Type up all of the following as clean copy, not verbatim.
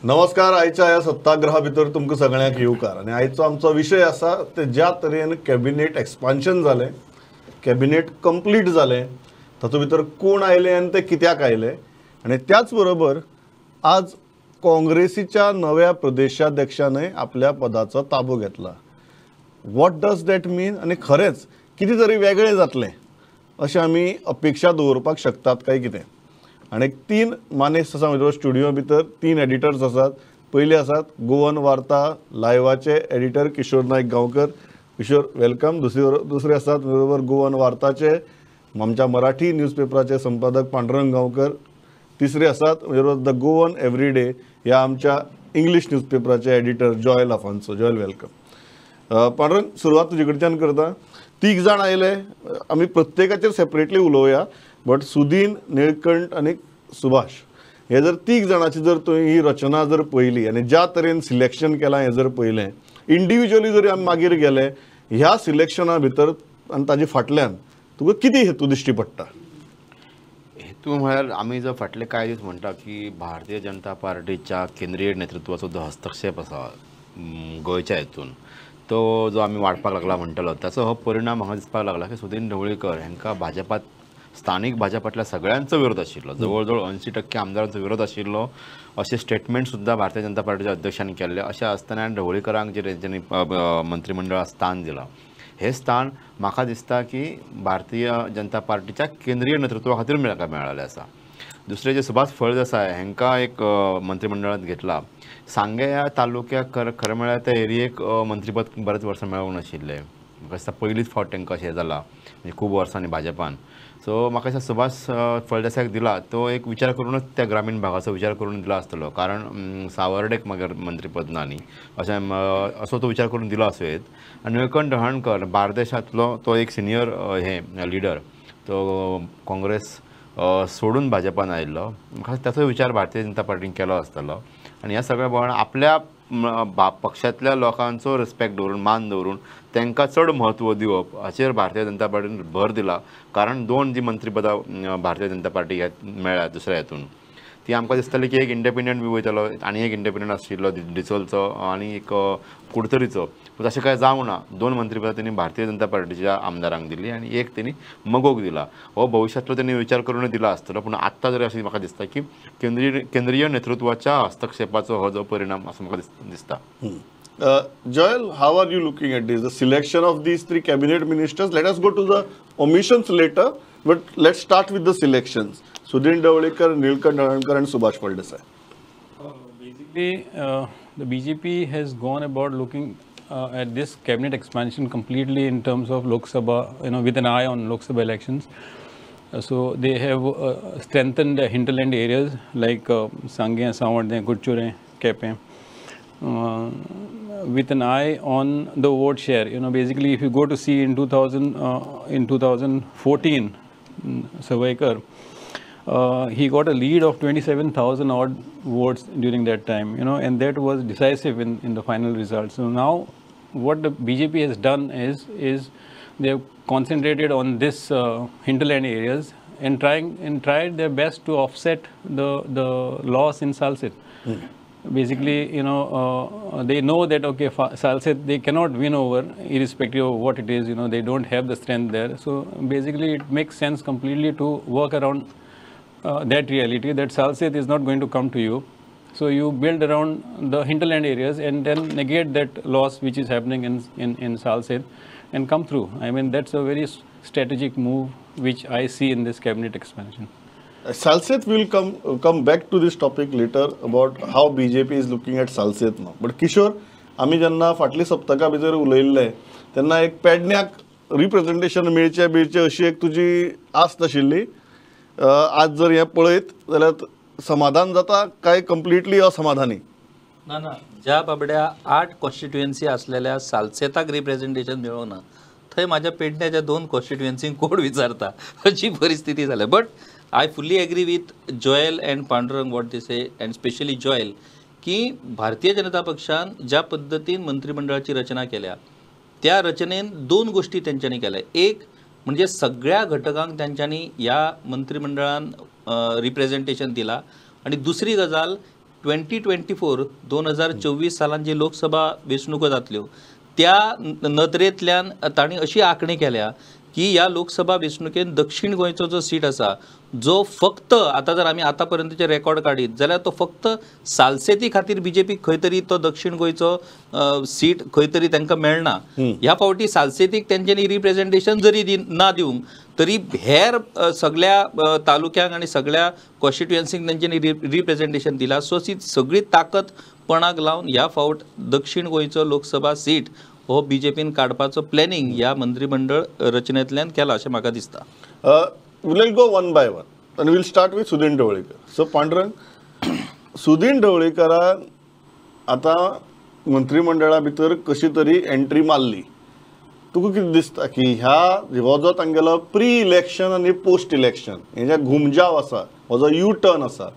नमस्कार. आयच्या ह्या सत्याग्रहा भितर तुमकां सगळ्यांक येवकार. आनी आयचो आमचो विशय आसा ते ज्या तरेन कॅबिनेट एक्सपान्शन जालें, कॅबिनेट कंप्लीट जालें, तातूंत भितर कोण आयले आनी ते कित्याक आयले, आनी त्याच बरोबर आज काँग्रेसीच्या नव्या प्रदेशाध्यक्षानय आपल्या पदाचो ताबो घेतला. वॉट डज दॅट मीन? आनी खरेंच कितें तरी वेगळें जातलें अशें आमी अपेक्षा दवरपाक शकतात काय कितें? आनी तीन मानेस्त आसा म्हज्या स्टुडियो भितर. तीन एडिटर्स आसात. पयले आसात गोवन वार्ता लायव्हाचे एडिटर किशोर नायक गांवकर. किशोर वेलकम. दुसरे आसात बरोबर गोवन वार्ताचे आमच्या मराठी न्यूजपेपराचे संपादक पांडुरंग गांवकर. तिसरे आसात बरोबर द गोवन एवरीडे ह्या आमच्या इंग्लीश न्यूजपेपराचे एडिटर जॉयल आफान्सो. जॉयल वेलकम. पांडुरंग, सुरवात तुजे कडच्यान करता. तीग जाण आयले. आमी प्रत्येकाचेर सेपरेटली उलोवया, बट सुदीन, निळकंठ आनी सुभाष हे जर तीग जाणांची जर तुवें ही रचना जर पळयली आनी ज्या तरेन सिलेक्शन केलां हें जर पळयलें, इंडिविज्युअली जरी आमी मागीर गेले ह्या सिलेक्शना भितर आनी ताजे फाटल्यान तुका कितें हेतू दिश्टी पडटा? हेतू म्हळ्यार आमी जो फाटले कांय दीस म्हणटा की भारतीय जनता पार्टीच्या केंद्रीय नेतृत्वाचो जो हस्तक्षेप आसा गोंयच्या हेतून, तो जो आमी वाडपाक लागला म्हणटलो, ताचो हो परिणाम म्हाका दिसपाक लागला की सुदीन ढवळीकर हांकां भाजपात स्थानीक भाजपातल्या सगळ्यांचो विरोध आशिल्लो. जवळ जवळ 80% आमदारांचो विरोध आशिल्लो अशें स्टेटमेंट सुद्दां भारतीय जनता पार्टीच्या अध्यक्षांनी केल्ले. अशें आसतना ढवळीकरांक जे तेंच्यांनी मंत्रिमंडळात स्थान दिलां, हे स्थान म्हाका दिसता की भारतीय जनता पार्टीच्या केंद्रीय नेतृत्वा खातीर मेळ्ळेलें आसा. दुसरे जे सुभाष फळदेसाय हांकां एक मंत्रिमंडळात घेतला. सांगे ह्या तालुक्याक खरें म्हळ्यार त्या एरियेक मंत्रीपद बरेच वर्सां मेळूंक नाशिल्लें. म्हाका दिसता पयलींच फावट तांकां अशें जालां, म्हणजे खूब वर्सांनी भाजपान. सो म्हाका दिसता सुभाष फळदेसायक दिला तो एक विचार करूनच त्या ग्रामीण भागाचो विचार करून दिला आसतलो, कारण सावर्डेक मागीर मंत्रीपद ना न्ही, असो तो विचार करून दिलो आसत. आनी निळकंठ हळर्णकर बार्देशांतलो तो एक सिनियर लिडर, तो काँग्रेस सोडून भाजपान आयिल्लो. म्हाका ताचो विचार भारतीय जनता पार्टीन केलो आसतलो. आनी ह्या सगळ्या भोंवण आपल्या पक्षांतल्या लोकांचो रिस्पेक्ट दवरून, मान दवरून तांकां चड म्हत्व दिवप हाचेर भारतीय जनता पार्टीन भर दिला. कारण दोन जी मंत्रीपदां भारतीय जनता पार्टी मेळ्ळ्या दुसऱ्या हेतून, ती आमकां दिसताली की एक इंडिपेंडंट बी वयतलो आनी एक इंडिपेंडंट आशिल्लो डिचोलचो आनी एक कुडतरीचो. तशें कांय जावंक ना. दोन मंत्रीपदां तेणी भारतीय जनता पार्टीच्या आमदारांक दिली आनी एक तेणी मगोक दिला. हो भविश्यांतलो तेणी विचार करून दिला आसतलो, पूण आत्तां जरी अशें म्हाका दिसता की केंद्रीय नेतृत्वाच्या हस्तक्षेपाचो हो जो परिणाम असो म्हाका दिसता. Joel, how are you looking at this? The selection of these three cabinet ministers. Let us go to the omissions later, but let's start with the selections. Sudhin Davlikar, Nilkant Halankar and Subhash Faldesai. Basically, the BJP has gone about looking at this cabinet expansion completely in terms of Lok Sabha, with an eye on Lok Sabha elections. So they have strengthened the hinterland areas like Sangye, Sawarde, Gurchure, Kepe. With an eye on the vote share, basically if you go to see in 2014, Savaikar, he got a lead of 27,000 odd votes during that time, and that was decisive in the final result. So now what the BJP has done is they have concentrated on this hinterland areas and tried their best to offset the loss in Salsit. Basically, they know that Salsit they cannot win over irrespective of what it is. They don't have the strength there. So basically, it makes sense completely to work around that reality that Salsit is not going to come to you. So you build around the hinterland areas and then negate that loss which is happening in Salsit and come through. I mean, that's a very strategic move which I see in this cabinet expansion. Salsit will come back to this topic later about how BJP is looking at Salsit now. But Kishore, आमी जेन्ना फाटली सप्तका भितर उलयल्ले तेन्ना एक पेडण्याक representation मेळचें अशी एक तुजी आस्त आशिल्ली. आज जर हें पळयत जाल्यार समाधान जाता काय कंप्लिटली असमाधानी? ना, ज्या बाबड्या 8 कॉन्स्टिट्युएन्सी असलेल्या सालसेताक रिप्रेझेंटेशन मेळोंक ना, थंय म्हाज्या पेडण्याच्या 2 कॉन्स्टिट्युएन्सींक कोण विचारता अशी परिस्थिती जाल्या. But I fully agree with Joel and Pandurang what they say, and especially Joel, की भारतीय जनता पक्षान ज्या पद्धतीन मंत्रिमंडळाची रचना केल्या त्या रचनेन 2 गोष्टी त्यांच्यानी केल्या. एक म्हणजे सगळ्या घटकांक त्यांच्यानी या मंत्रिमंडळान रिप्रेझेंटेशन दिला, आणि दुसरी गजाल 2024 2024 सालान जी लोकसभा वेंचणुको जातल्यो त्या नदरेंतल्यान तांणी अशी आंखणी केल्या की ह्या लोकसभा वेंचणुकेन दक्षिण गोंयचो जो सीट आसा जो फक्त आता जर आमी आतां पर्यंतचे रेकॉर्ड काडीत जाल्यार तो फक्त सालसेती खातीर बीजेपीक खंय तरी तो दक्षिण गोंयचो सीट खंय तरी तांकां मेळना. ह्या फावटी सालसेतीक तेंच्यांनी रिप्रेझेंटेशन जरी ना दिवंक तरी हेर सगळ्या तालुक्यांक आनी सगळ्या कॉन्स्टिट्युएन्सीक तेंच्यांनी रिप्रेझेंटेशन दिला. सो ती सगळी ताकद पणाक लावन ह्या फावट दक्षिण गोंयचो लोकसभा सीट हो बीजेपीन काडपाचो प्लॅनिंग ह्या मंत्रिमंडळ रचनेंतल्यान केला अशें म्हाका दिसता. Will go one by one and we'll start with Sudin Dhavalikar. So Pandurang, Sudin ढवळीकरान आता मंत्रिमंडळा भितर कशी तरी एंट्री मारली. तुका कितें दिसता की हो जो तांगेलो प्री इलेक्शन आनी पोस्ट इलेक्शन हे जे घुमजाव आसा, हो जो यू टर्न आसा,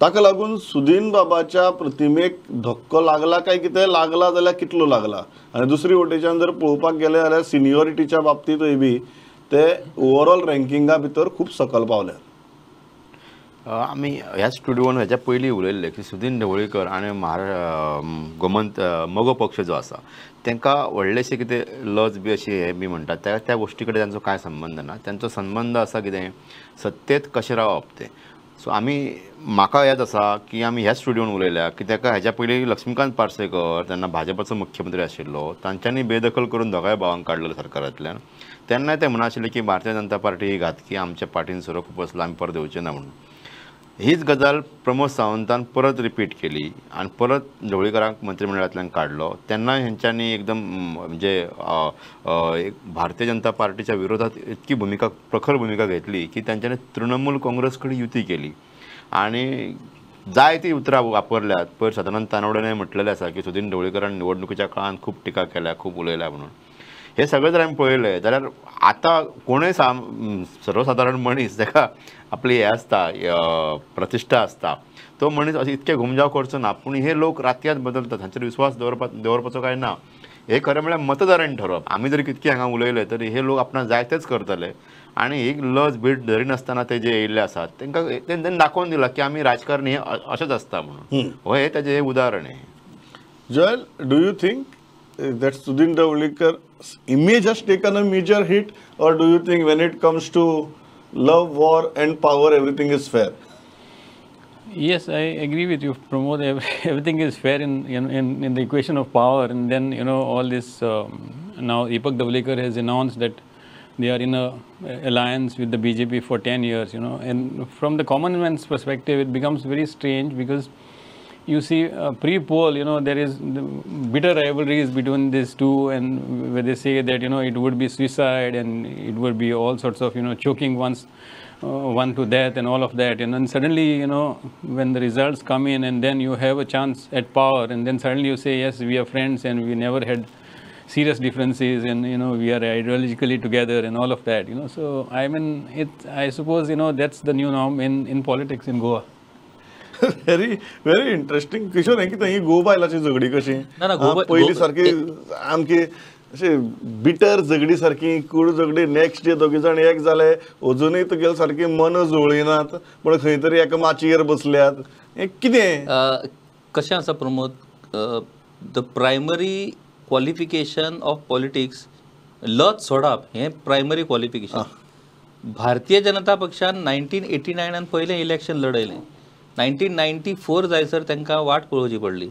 ताका लागून सुदीन बाबाच्या प्रतिमेक धक्को लागला काय कितें लागला जाल्यार कितलो लागला? आनी दुसरी वटेच्यान जर पळोवपाक गेले जाल्यार सिनियरिटीच्या बाबतींतय बी ते ओवरऑल रँकिंगा भितर खूब सकयल पावल्यात. आमी ह्या स्टुडिओन हेच्या पयलीं उलयल्ले की सुदीन ढवळीकर आनी गोमंत मगो पक्ष जो आसा तांकां व्हडलेशें कितें लज बी अशी हे बी म्हणटात त्या गोश्टी कडेन तांचो कांय संबंद ना. तांचो संबंध आसा कितें सत्तेत कशें रावप तें. सो म्हाका याद आसा की आमी ह्या स्टुडिओन उलयल्या की ताका हेच्या पयलीं लक्ष्मीकांत पार्सेकर तेन्ना भाजपाचो मुख्यमंत्री आशिल्लो, तांच्यांनी बेदखल करून दोगांय भावांक काडलेलो सरकारांतल्यान. तेन्नाय ते म्हणनाशिल्ले की भारतीय जनता पार्टी ही घातकी, आमच्या पार्टीन सोरो खूब आसलो, आमी परत येवचे ना म्हणून. हीच गजाल प्रमोद सावंतान परत रिपीट केली आनी परत ढवळीकरांक मंत्रिमंडळांतल्यान काडलो. तेन्ना हेंच्यांनी एकदम म्हणजे भारतीय जनता पार्टीच्या विरोधात इतकी प्रखर भुमिका घेतली की तांच्यांनी तृणमूल काँग्रेस कडेन युती केली आनी जायती उतरां वापरल्यात. पयर सदानंद तानवडेने म्हटलेलें आसा की सुदीन ढवळीकरान निवडणुकीच्या काळान खूब टिका केल्या, खूब उलयल्या म्हणून. हे सगळे जर आमी पळयलें जाल्यार आतां कोणूय सर्वसाधारण मनीस जाका आपली हे आसता प्रतिश्ठा आसता तो मनीस अशें इतके घुमजाव करचो ना. पूण हे लोक रातयात बदलतात, हांचेर विश्वास दवरपाचो काय ना. हे खरें म्हळ्यार मतदारांनी ठरवप. आमी जरी कितके हांगा उलयले तरी हे लोक आपणाक जाय तेच करतले आनी एक लज बीट धरी नासतना ते जे येयल्ले आसात तांकां तेंच्यांनी दाखोवन दिला की आमी राजकारणी हे अशेंच आसता म्हणून. हे ताजें हे उदाहरण आहे. Joel, do you think that Sudhin Dhawalkar's image has taken a major hit, or do you think when it comes to love, war and power, everything is fair? Yes, I agree with you, Pramod. Everything is fair in the equation of power, and then all this. Now, Deepak Dhawalkar has announced that they are in a alliance with the BJP for 10 years. And from the common man's perspective, it becomes very strange because you see pre-poll, there is bitter rivalries between these two, and where they say that it would be suicide and it would be all sorts of choking one to death and all of that. And then suddenly when the results come in, and then you have a chance at power, and then suddenly you say yes, we are friends and we never had serious differences, and we are ideologically together and all of that. So I mean, I suppose that's the new norm in politics in Goa. very interesting. Kishore, हे कितें ही गो बायलाची झगडी कशी पयली सारकी आमकी अशी बिटर झगडी सारकी कूड झगडी, नेक्स्ट डे दोगी जाण एक जाले, अजुनूय तुगेले सारकी मन जुळिनात पण खंय तरी एका माचयेर बसल्यात. हे कितें कशें आसा Pramod, the primary qualification of politics लज सोडप हें प्रायमरी क्वॉलिफिकेशन. भारतीय जनता पक्षान 1989 पयलें इलेक्शन लडयलें. 1994 जायसर तांकां वाट पळोवची पडली.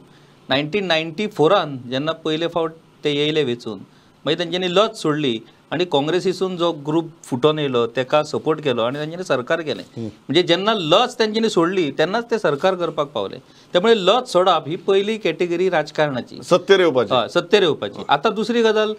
1994 जेन्ना पयले फावट ते येयले वेचून, मागीर तेंच्यांनी लज सोडली आनी काँग्रेसीसून जो ग्रूप फुटोन येयलो ताका सपोर्ट केलो आनी तेंच्यांनी सरकार केलें. म्हणजे जेन्ना लज तेंच्यांनी सोडली तेन्नाच ते सरकार करपाक पावले. त्यामुळे लज सोडप ही पयली कॅटेगरी राजकारणाची, सत्तेर येवपाची. सत्तेर येवपाची. आतां दुसरी गजाल,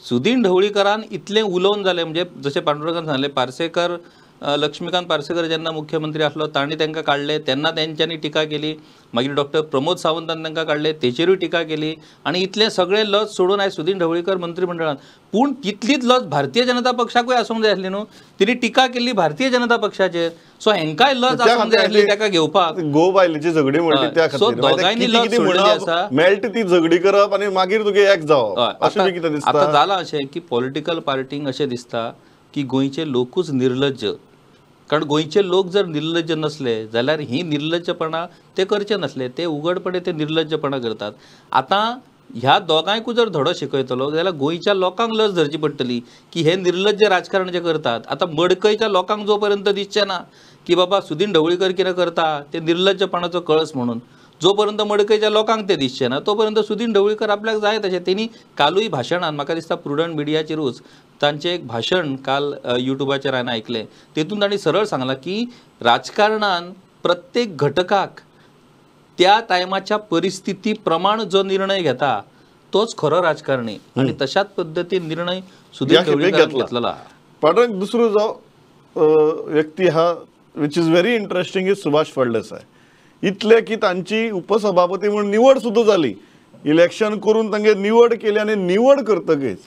सुदीन ढवळीकरान इतलें उलोवन जालें, म्हणजे जशें पांडुरंगान सांगलें, पार्सेकर लक्ष्मीकांत पार्सेकर जेन्ना मुख्यमंत्री आसलो तांणी तांकां काडले तेन्ना तेंच्यांनी टिका केली. मागीर डॉक्टर प्रमोद सावंतान तांकां काडले, तेचेरूय टिका केली. आनी इतलें सगळें लज सोडून आयज सुदीन ढवळीकर मंत्रिमंडळांत. पूण तितलीच लज भारतीय जनता पक्षाकूय आसूंक जाय आसली न्हू. तिणी टिका केल्ली भारतीय जनता पक्षाचेर. सो हेंकाय लज आसूंक जाय आसली ताका घेवपाक. गो बायलेची झगडी म्हणली त्या खातीर. सो दोगांयनी लज सोडलेली आसा. मेळटा ती झगडी करप आनी मागीर तुगे एक जावप, अशें बी कितें दिसता. आतां जालां अशें की पॉलिटिकल पार्टींक अशें दिसता की गोंयचे लोकूच निर्लज्ज कारण गोंयचे लोक जर निर्लज्ज नसले जाल्यार ही निर्लज्जपणा ते करचे नसले, ते उघडपणे ते निर्लज्जपणा करतात. आतां ह्या दोगांयकूय जर धडो शिकयतलो जाल्यार गोंयच्या लोकांक लज धरची पडटली की हे निर्लज्ज राजकारण जे करतात. आतां मडकयच्या लोकांक जो पर्यंत दिसचें ना की बाबा सुदीन ढवळीकर कितें करता ते निर्लज्जपणाचो कळस म्हणून, जो पर्यंत मडकयच्या लोकांक ते दिसचें ना तो पर्यंत सुदीन ढवळीकर आपल्याक जाय तशें तेणी कालूय भाशणान म्हाका दिसता प्रुडंट मिडियाचेरूच तांचें एक भाशण काल युट्यूबाचेर हांवें आयकलें, तेतून तांणी सरळ सांगलां की राजकारणान प्रत्येक घटकाक त्या टायमाच्या परिस्थिती प्रमाण जो निर्णय घेता तोच खरो राजकारणी आणि तशाच पद्दतीन निर्णय सुदीन ढवळीकर घेतलेला. पाटण दुसरो जो व्यक्ती हा which is very interesting is Subhash Phaldesai. इतले की तांची उपसभापती म्हणून निवड सुद्धा जाली, इलेक्शन करून तांगे निवड केली आणि निवड करतकीच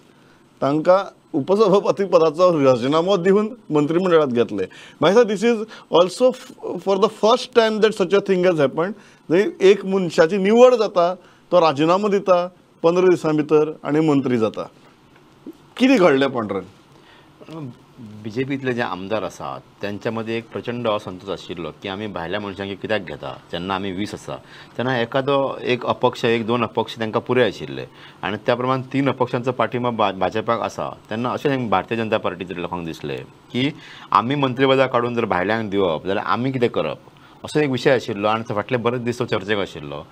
तांकां उपसभापती पदाचो राजिनामो दिवन मंत्रिमंडळात घेतले. म्हाका this is also for the first time that such a thing has happened. एक मनशाची निवड जाता, तो राजिनामो दिता 15 दिसां भितर आणि मंत्री जाता. कितें घडलें पांढरन? बीजेपीतले जे आमदार आसात त्यांच्या मध्ये एक प्रचंड असंतोष आशिल्लो की आमी भायल्या मनशांक कित्याक घेता. जेन्ना आमी 20 आसा तेन्ना एक अपक्ष 1-2 अपक्ष तांकां पुरे आशिल्ले आणि त्या प्रमाण 3 अपक्षांचो पाठिंबा भाजपाक आसा. तेन्ना अशें भारतीय जनता पार्टीचे लोकांक दिसले की आमी मंत्रीपदां काडून जर भायल्यांक दिवप जाल्यार आमी कितें करप असो एक विशय आशिल्लो आणि तो फाटले बरेच दीस तो चर्चेक आशिल्लो.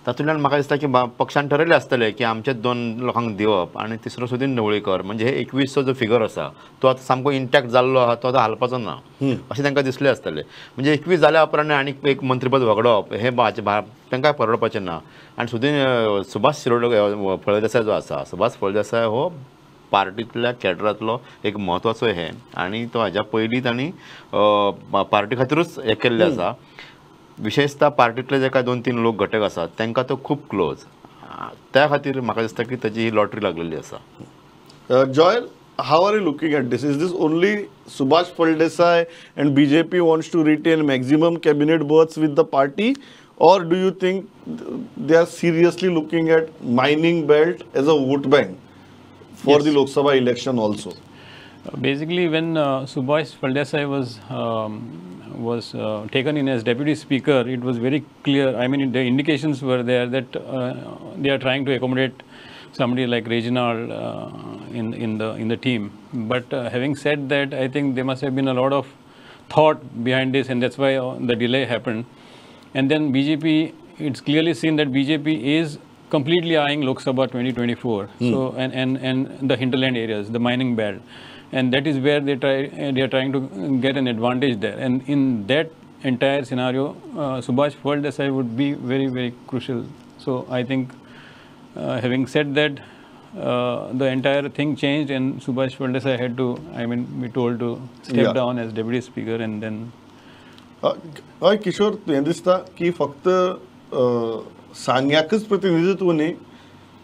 तातूंतल्यान म्हाका दिसता की पक्षान ठरयलें आसतलें की आमचे 2 लोकांक दिवप आणि तिसरो सुदीन ढवळीकर म्हणजे हे 21चो जो फिगर आसा तो आतां सामको इंटॅक्ट जाल्लो आहा, तो आतां हालपाचो ना अशें तांकां दिसलें आसतलें. म्हणजे 21 जाल्या उपरांत आनी एक मंत्रीपद वगडप हे तांकां परवडपाचें ना. आणि सुभाष फळदेसाय जो आसा, सुभाष फळदेसाय हो पार्टींतल्या कॅडरांतलो एक म्हत्वाचो हे आणि तो हाज्या पयलीं तांणी पार्टी खातीरूच हे केल्लें आसा. विशेषतः पार्टीतले जे काय 2-3 लोक घटक आसात तांकां तो खूब क्लोज, त्या खातीर म्हाका दिसता की ताची ही लॉटरी लागलेली आसा. Joel, how are you looking at this? Is this only Subhash Phaldesai and BJP wants to retain maximum cabinet berths with the party, or do you think they are seriously looking at mining belt as a vote bank for the Lok Sabha election also? Basically, when Subhash Phaldesai was taken in as deputy speaker, it was very clear. I mean, the indications were there that they are trying to accommodate somebody like Reginald in the team. But having said that, I think there must have been a lot of thought behind this, and that's why the delay happened. And then BJP, it's clearly seen that BJP is completely eyeing Lok Sabha 2024. So and the hinterland areas, the mining belt. And that is where they are trying to get an advantage there. And in that entire scenario, Subhash Phaldesai would be very, very crucial. So I think, having said that, the entire thing changed, and Subhash Phaldesai had to, be told to step down as deputy speaker, and then. हय किशोर, तुवें दिसता की फक्त सांग्याकच प्रतिनिधित्व न्ही,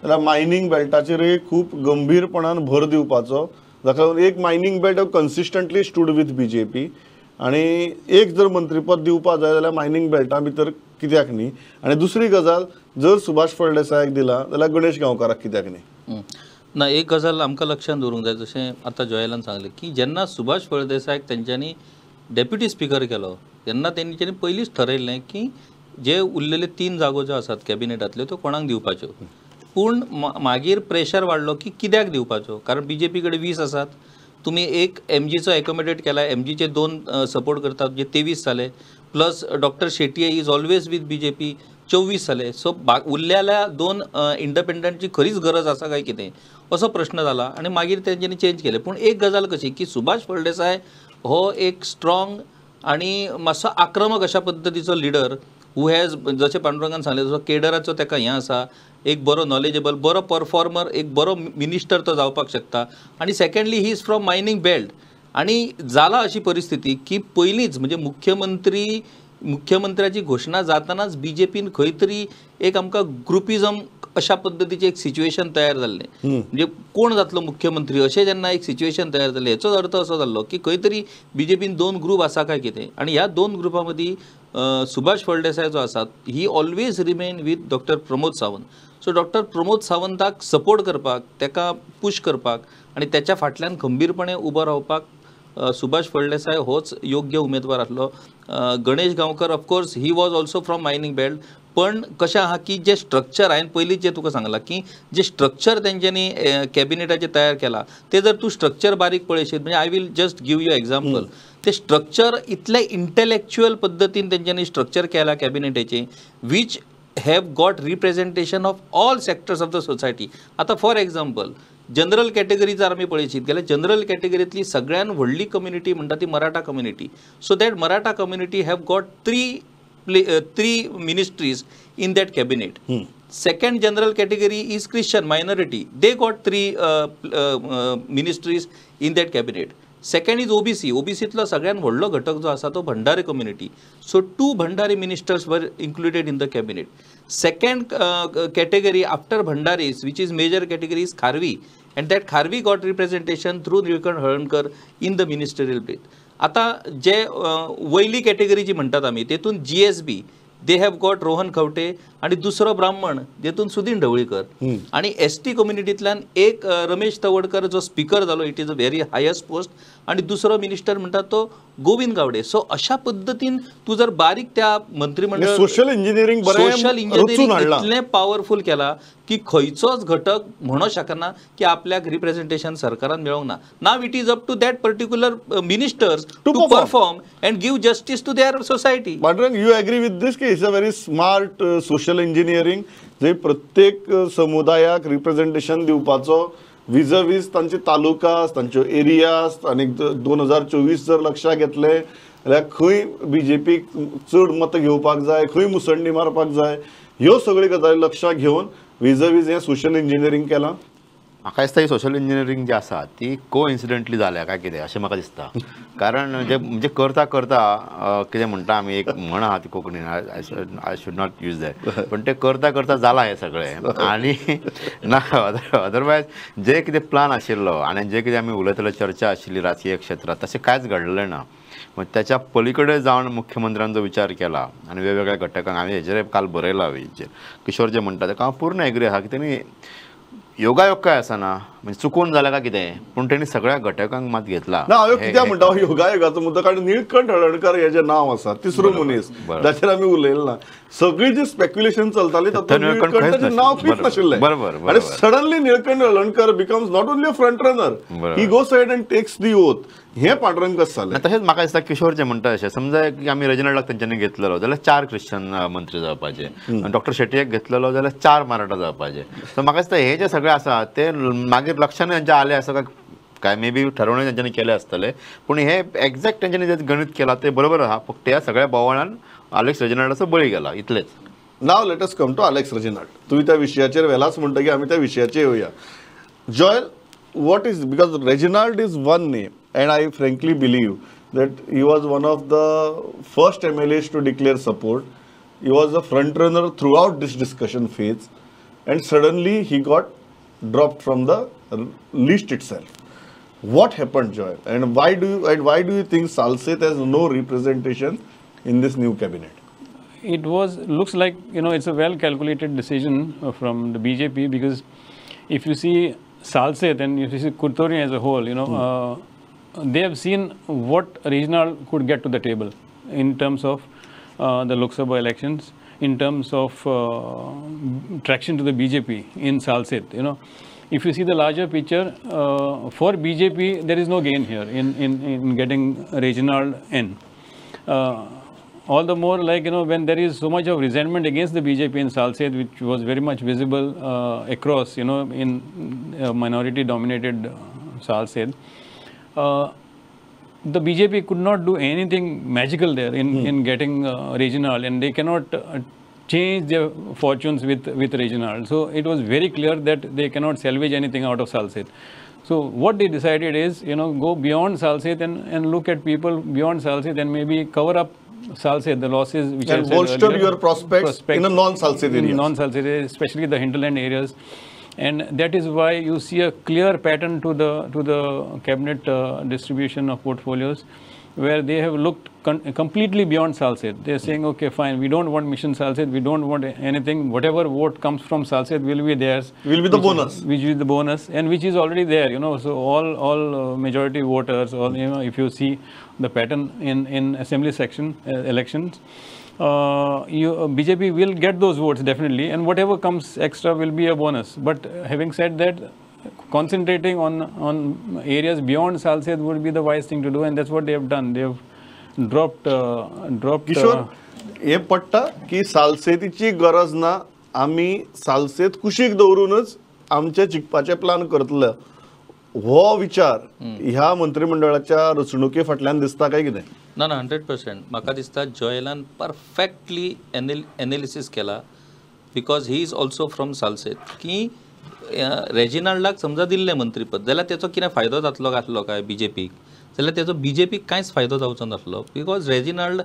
जाल्यार mining बेल्टाचेरय खूब गंभीरपणान भर दिवपाचो. जाका एक mining belt consistently stood with BJP आणि एक जर मंत्रीपद दिवपा जाय जाल्यार मायनिंग बेल्टा भितर कित्याक न्ही. आणि दुसरी गजाल, जर सुभाष फळदेसायाक दिला जाल्यार गणेश गांवकाराक कित्याक न्ही. ना, एक गजाल आमकां लक्षात दवरूंक जाय, जशें आतां जॉयलान सांगलें की जेन्ना सुभाष फळदेसायाक तेंच्यांनी डेप्युटी स्पीकर केलो तेन्ना तेंच्यांनी पयलींच ठरयल्लें की जे उरलेले 3 जागो ज्यो आसात कॅबिनेटांतल्यो त्यो कोणाक दिवपाच्यो. पूण मागीर प्रेशर वाडलो की कित्याक दिवपाच्यो, कारण बीजेपी कडेन 20 आसात, तुमी एक MGचो एकोमोडेट केला, MGचे 2 सपोर्ट करतात जे 23 जाले, plus doctor Shetye is always with BJP 24 जाले. सो उरलेल्या 2 इंडिपेंडंटची खरीच गरज आसा काय कितें असो प्रश्न जाला आणि मागीर तेंच्यांनी चेंज केले. पूण एक गजाल कशी की सुभाष फळदेसाय हो एक स्ट्रॉंग आणि मातसो आक्रमक अशा पद्दतीचो लिडर हू हॅज, जशें पांडुरंगान सांगलें तसो केडराचो ताका हें आसा, एक बरो नॉलेजेबल, बरो परफॉर्मर, एक बरो मिनिस्टर तो जावपाक शकता. आणि secondly he is from mining belt. आणि जाला अशी परिस्थिती की पयलींच म्हणजे मुख्यमंत्र्याची घोशणा जातानाच बीजेपीन खंय तरी एक आमकां ग्रुपिजम अशा पद्दतीचें एक सिच्युएशन तयार जाल्लें. म्हणजे कोण जातलो मुख्यमंत्री अशें जेन्ना एक सिच्युएशन तयार जाल्लें, हेचोच अर्थ असो जाल्लो की खंय तरी बीजेपीन 2 ग्रुप आसा काय कितें. आणि ह्या 2 ग्रुपां मदीं सुभाष फळदेसाय जो आसा he always remain with doctor Pramod Sawant. So doctor Pramod सावंताक सपोर्ट करपाक, ताका पुश करपाक आणि त्याच्या फाटल्यान खंबीरपणे उबो रावपाक सुभाष फळदेसाय होच योग्य उमेदवार आसलो. Ganesh Gaonkar of course he was also from mining belt. पण कशें आहा की जे स्ट्रक्चर हांवें पयलींच जे तुका सांगलां की जे स्ट्रक्चर तेंच्यांनी कॅबिनेटाचें तयार केलां ते जर तूं स्ट्रक्चर बारीक पळयशीत म्हणजे I will just give you example. ते स्ट्रक्चर इतले इंटेलेक्च्युअल पद्दतीन तेंच्यांनी स्ट्रक्चर केला कॅबिनेटाचें which have got representation of all sectors of the society. आतां फॉर एग्जाम्पल जनरल कॅटेगरी जर आमी पळयशीत जाल्यार जनरल कॅटेगरींतली सगळ्यान व्हडली कम्युनिटी म्हणटा ती Maratha community. So that Maratha community have got three ministries in that cabinet. Second general category is Christian minority. They got three ministries in that cabinet. Second is OBC. OBCतलो सगळ्यान व्हडलो घटक जो आसा तो Bhandari community. So 2 Bhandari ministers were included in the cabinet. Second category after Bhandaris, which is major category, is Kharvi, and that Kharvi got representation through Nilkant Halankar in the ministerial bit. आता जे वयली category जी म्हणटात आमी तेतून GSB they have got Rohan Khaunte आणि दुसरो ब्राह्मण जेतून सुदीन ढवळीकर आणि ST कम्युनिटींतल्यान एक रमेश तवडकर जो स्पीकर जालो it is a very highest post आणि दुसरो मिनिस्टर म्हणटात तो गोविंद गावडे. सो अशा पद्दतीन तू जर बारीक त्या मंत्रिमंडळ सोशल इंजिनिअरिंग इतलें पॉवरफुल केला की खंयचोच घटक म्हणू शकना की आपल्याक रिप्रेझेंटेशन सरकारान मेळोंक ना. Now it is up to that particular ministers to perform and give justice to their society. Pandurang, you agree with this की it's a very smart social engineering जे प्रत्येक समुदायाक रिप्रेझेंटेशन दिवपाचो विजवीज तांचे तालुकास तांच्यो एरियास आनी 2024 जर लक्षात घेतले जाल्यार खंय BJP चड मतां घेवपाक जाय खंय मुसंडी मारपाक जाय ह्यो सगळ्यो गजाली लक्षात घेवन विजवीज हें सोशल इंजिनियरिंग केलां. म्हाका दिसता ही सोशल इंजिनियरिंग जी आसा ती कोइन्सिडेंटली जाल्या काय कितें अशें म्हाका दिसता. कारण जे म्हणजे करता करता कितें म्हणटा आमी एक म्हण आहा ती कोंकणीन I should not use that पण ते करता करता जालां हें सगळें. आनी ना अदरवायज जे कितें प्लान आशिल्लो आनी जे कितें आमी उलयताले चर्चा आशिल्ली राजकीय क्षेत्रांत तशें कांयच घडलें ना. मग त्याच्या पलीकडे जावन मुख्यमंत्र्यांचो विचार केला आणि वेगवेगळ्या घटकांक हांवें हेजेर काल बरयला हांवें किशोर जे म्हणटा ताका हांव पूर्ण एग्री आहा की तेणी योगायोग काय आसना म्हणजे चुकून जालें काय कितें पूण तेणी सगळ्या घटकांक मात घेतला. ना हांव कित्याक म्हणटा योगायोगाचो मुद्दो कारण निळकंठ हळर्णकर हेजें नांव आसा तिसरो मनीस जाचेर आमी उलयलें ना. सगळी जी स्पेक्युलेशन चलताली तातूंत निळकंठाचें नांव खंयच नाशिल्लें आनी suddenly Nilkanth Halarnkar becomes not only a front runner he goes ahead end text the oath. हें पांडुरंग कशें जालें. तशेंच म्हाका दिसता किशोर जे म्हणटा अशें समजा की आमी रेजिनल्डाक तेंच्यांनी घेतलेलो जाल्यार 4 क्रिश्चन मंत्री जावपाचे डॉक्टर शेट्टीक घेतलेलो जाल्यार 4 मराठा जावपाचे. सो म्हाका दिसता हे जे सगळे आसा ते मागीर लक्षांनी तेंच्या आले आसा काय मे बी ठरवणे तेंच्यांनी केले आसतले पूण हे एक्झॅक्ट तेंच्यांनी जे गणित केला ते बरोबर आहा फक्त ह्या सगळ्या बोवाळान अलेक्स रेजिनाल्डाचो बळी गेला इतलेच. नाव let us come to Alex Reginald. तुवें त्या विशयाचेर वेलाच म्हणटकीर आमी त्या विशयाचेर येवया. Joel, what is, because Reginald is one name and I frankly believe that he was one of the first MLAs to declare support. He was a front runner throughout this discussion phase and suddenly he got dropped from the list itself. What happened, Joel? And why do you think Salset has no representation in this new cabinet? It looks like, it's a well calculated decision from the BJP because if you see Salset and if you see Kurtori as a whole, they have seen what regional could get to the table in terms of the Lok Sabha elections, in terms of traction to the BJP in Salset. If you see the larger picture, for BJP there is no gain here in getting regional in. All the more when there is so much of resentment against the BJP in Salset, which was very much visible across, in minority-dominated Salset, the BJP could not do anything magical there in getting regional, and they cannot change their fortunes with regional. So it was very clear that they cannot salvage anything out of Salset. So what they decided is, go beyond Salset and look at people beyond Salset and maybe cover up Salset, the losses which and bolster your prospects in a non-Salset area. Non-Salset areas, especially the hinterland areas, and that is why you see a clear pattern to the cabinet distribution of portfolios. where they have looked completely beyond Salsette. They're saying, okay, fine, we don't want Mission Salsette, we don't want anything. Whatever vote comes from Salsette will be theirs. Will be the bonus. Which is the bonus, and which is already there. So all majority voters, all if you see the pattern in assembly section elections, BJP will get those votes definitely, and whatever comes extra will be a bonus. But having said that, concentrating on areas beyond Salsette would be the wise thing to do, and that's what they have done. They have dropped. Kishore हे पडटा की सालसेतीची गरज ना, आमी सालसेत कुशीक दवरूनच आमचे जिखपाचे plan करतले, हो विचार ह्या मंत्रिमंडळाच्या रचणुके फाटल्यान दिसता काय कितें? ना 100%. म्हाका दिसता जॉयलान परफेक्टली एनालिसीस केला, because he is also from Salcete, की रेजिनाल्डाक समजा दिल्लें मंत्रीपद जाल्यार तेचो कितें फायदो जातलो घातलो काय बीजेपीक, जाल्यार तेचो बीजेपीक कांयच फायदो जावचो नासलो. बिकॉज रेजिनाल्ड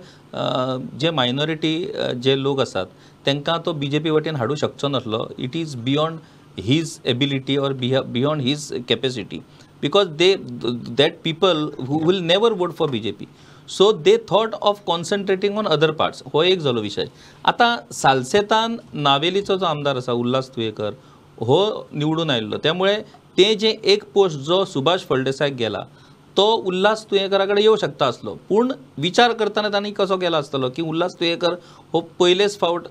जे मायनॉरिटी जे लोक आसात तांकां तो बीजेपी वटेन हाडूंक शकचो नासलो. It is beyond his ability or beyond his capacity, because that people who will never vote for BJP, so they thought of concentrating on other parts. हो एक झालो विषय. आता सालसेतान नावेलीचो जो आमदार आसा उल्हास तुयेकर हो निवडून आयिल्लो, त्यामुळे ते जे एक पोस्ट जो सुभाष फळदेसायक गेला तो उल्हास तुयेकरा कडेन येवं शकता आसलो, पूण विचार करतना तांणी कसो केला आसतलो की उल्हास तुयेकर हो पयलेच फावट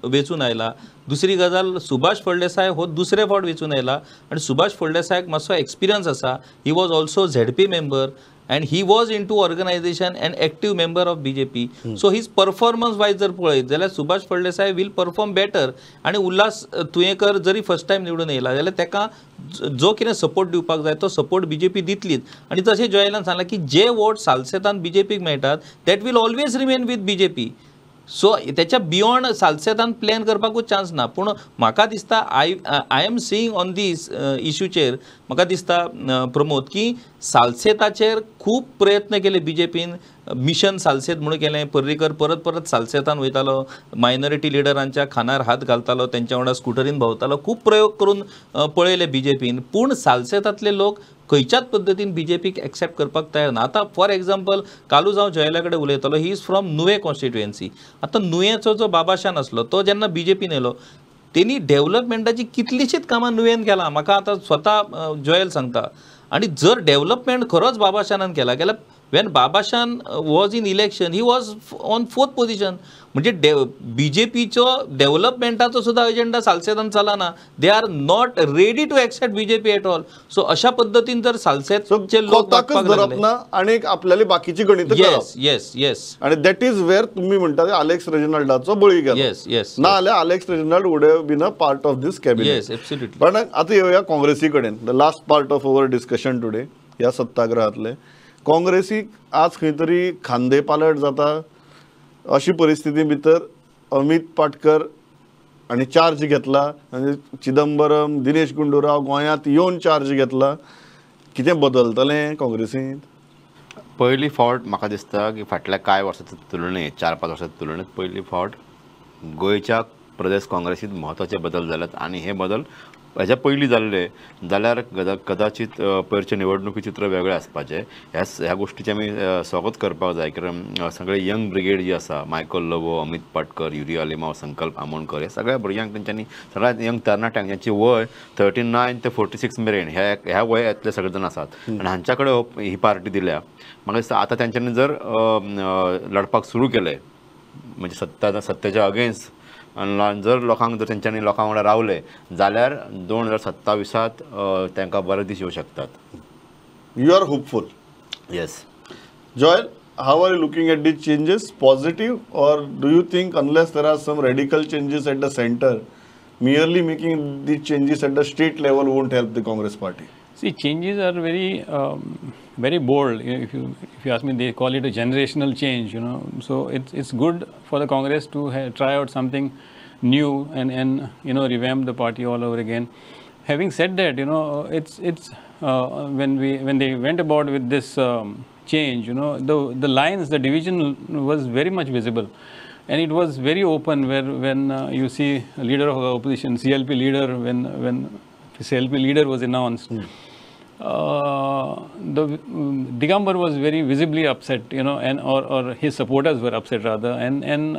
वेचून आयला. दुसरी गजाल, सुभाष फळदेसाय हो दुसरे फावट वेचून आयला, आनी सुभाष फळदेसायक मातसो एक्सपिरियन्स आसा. He was also ZP member and he was into organization and active member of BJP. So his performance wise जर पळयत जाल्यार Subhash Phaldesai will perform better. आणि उल्हास तुयेकर जरी फर्स्ट टाइम निवडून येयला जाल्यार तेका जो कितें सपोर्ट दिवपाक जाय तो सपोर्ट बीजेपी दितलीच. आणि तशें जॉयलान सांगलां की जे वोट सालसेतान बीजेपीक मेळटात that will always remain with BJP. So त्याच्या बियॉन्ड सालसेतान प्लॅन करपाकूच चान्स ना. पूण म्हाका दिसता I am seeing on this इश्यूचेर म्हाका दिसता प्रमोद की सालसेताचेर खूब प्रयत्न केले बीजेपीन. मिशन सालसेत म्हणून केलें, पर्रीकर परत परत सालसेतान वयतालो, मायनॉरिटी लिडरांच्या खानार हात घालतालो, तेंच्या वांगडा स्कुटरीन भोंवतालो, खूब प्रयोग करून पळयले बीजेपीन. पूण सालसेतांतले लोक खंयच्याच पद्दतीन बीजेपीक एक्सेप्ट करपाक तयार ना. आतां फॉर एग्जाम्पल कालूच हांव जयला कडेन उलयतालो, he is from Nuvem constituency. आतां नुवेंचो जो बाबाशान आसलो तो जेन्ना बीजेपीन येयलो तेणी डेव्हलपमेंटाची कितलीशीच कामां नुवेन केलां, म्हाका आतां स्वता जॉयल सांगता. आणि जर डेव्हलपमेंट खरोच बाबाशानान केला जाल्यार when Babashan was in election, he was on 4th position. म्हणजे बीजेपीचो डेव्हलपमेंटाचो सुद्धा एजेंडा सालसेतान चलना. They are not ready to accept BJP at all. So अशा पद्धतीन जर सालसेतचे लोक आणि आपल्याला बाकीची गणित येस येस येस आणि दॅट इज वेअर तुम्ही म्हणता अलेक्स रेजिनाल्डाचो बळी गेलो. येस येस ना जाल्यार Alex Reginald would have been a part of this cabinet. Yes absolutely. पण आता येऊया काँग्रेसी कडेन. The last part of our discussion today ह्या सत्याग्रहातले काँग्रेसीक आज खंय तरी खांदेपालट जाता अशी परिस्थिती भितर अमित पाटकर आणि चार्ज घेतला, म्हणजे चिदंबरम, दिनेश गुंडूराव गोंयांत येवन चार्ज घेतला. कितें बदलतलें काँग्रेसींत? पयली फावट म्हाका दिसता की फाटल्या कांय वर्सांच्या तुलनेत 4-5 वर्सांच्या तुलनेत पयली फावट गोंयच्या प्रदेश काँग्रेसींत म्हत्वाचे बदल जाल्यात. आणि हे बदल हेच्या पयलीं जाल्ले जाल्यार कदाचित पयरचे निवडणुकी चित्र वेगळें आसपाचें. ह्या गोश्टीचें आमी स्वागत करपाक जाय, कारण सगळे यंग ब्रिगेड जी आसा, मायकल लोबो, अमित पाटकर, युरिया लिमाव, संकल्प आमोणकर, ह्या सगळ्या भुरग्यांक तेंच्यांनी सगळ्या यंग तरणाट्यांक ज्यांची वय 39 ते 46 मेरेन ह्या वयातले सगळे जाण आसात आनी हांच्या कडेन ही पार्टी दिल्या. म्हाका दिसता आतां तेंच्यांनी जर लडपाक सुरू केलें म्हणजे सत्तेच्या अगेन्स्ट, आणि जर लोकांक जर तेंच्यांनी लोकां वांगडा रावले जाल्यार 2027 तांकां बरे दीस येवं शकतात. You are hopeful? Yes. Joel, how are you looking at these changes? Positive, or do you think unless there are some radical changes at the center, merely making these changes at the state level won't help the Congress party? See, changes are very bold. If you ask me, they call it a generational change. So it's good for the Congress to try out something new and revamp the party all over again. Having said that, it's when they went about with this change, the lines, the division was very much visible, and it was very open. When you see a leader of the opposition, CLP leader, when CLP leader was announced, Digambar was very visibly upset, and or his supporters were upset rather, and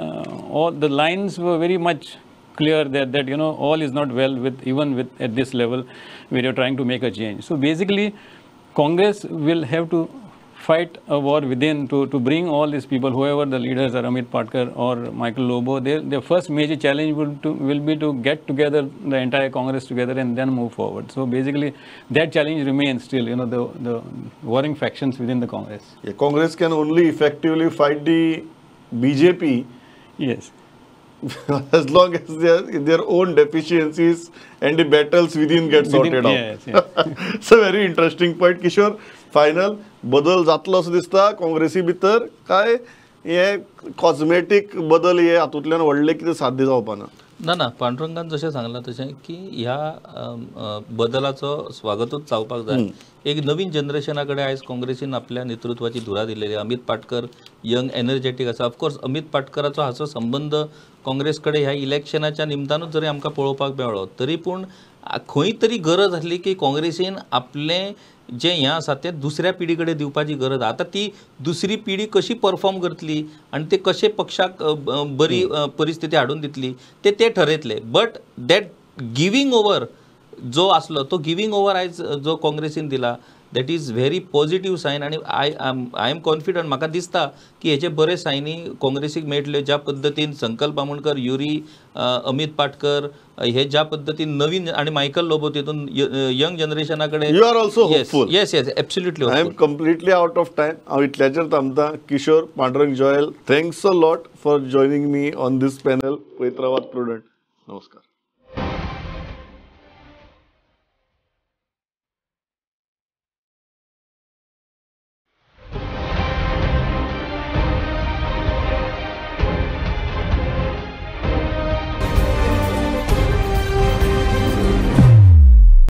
all the lines were very much clear that all is not well with at this level where you're trying to make a change. So basically, Congress will have to fight a war within to bring all these people, whoever the leaders are, Amit Patkar or Michael Lobo. Their first major challenge will be to get together the entire Congress together and then move forward. So basically, that challenge remains still. The warring factions within the Congress. Yeah, Congress can only effectively fight the BJP. Yes. As long as their own deficiencies and the battles within get sorted out. Yes. It's a very interesting point, Kishore. Final बदल जातलो असो दिसता काँग्रेसी भितर काय हे cosmetic बदल हे हातूंतल्यान व्हडले कितें साध्य जावपाना? ना पांडुरंगान जशें सांगलां तशें की ह्या बदलाचो स्वागतूच जावपाक जाय. एक नवीन जनरेशना कडेन आयज काँग्रेसीन आपल्या नेतृत्वाची धुरा दिलेली. अमित पाटकर यंग एनर्जेटीक आसा. ऑफकोर्स अमित पाटकराचो हाचो संबंध काँग्रेस कडेन ह्या इलेक्शनाच्या निमतानूच जरी आमकां पळोवपाक मेळ्ळो तरी पूण खंय तरी गरज आसली की काँग्रेसीन आपलें जे हें आसा तें दुसऱ्या पिढी कडेन दिवपाची गरज आसा. आतां ती दुसरी पिढी कशी परफॉर्म करतली आनी ते कशे पक्षाक बरी परिस्थिती हाडून दितली ते ठरयतले. बट दॅट गिवींग ओवर जो आसलो तो गिवींग ओवर आयज जो काँग्रेसीन दिला that is very positive sign. आनी आय एम कॉन्फिडंट. म्हाका दिसता की हेचे बरे सायनी काँग्रेसीक मेळटल्यो. ज्या पद्दतीन संकल्प बामणकर, युरी, अमित पाटकर हे ज्या पद्दतीन नवीन आणि मायकल लोबो तितून यंग जनरेशना कडेन. You are also hopeful? Yes absolutely. I am completely out of time. हांव इतल्याचेर थांबता. Kishore Pandurang Joel, thanks a lot for joining me on this panel. पळयत रावात प्रुडंट. नमस्कार.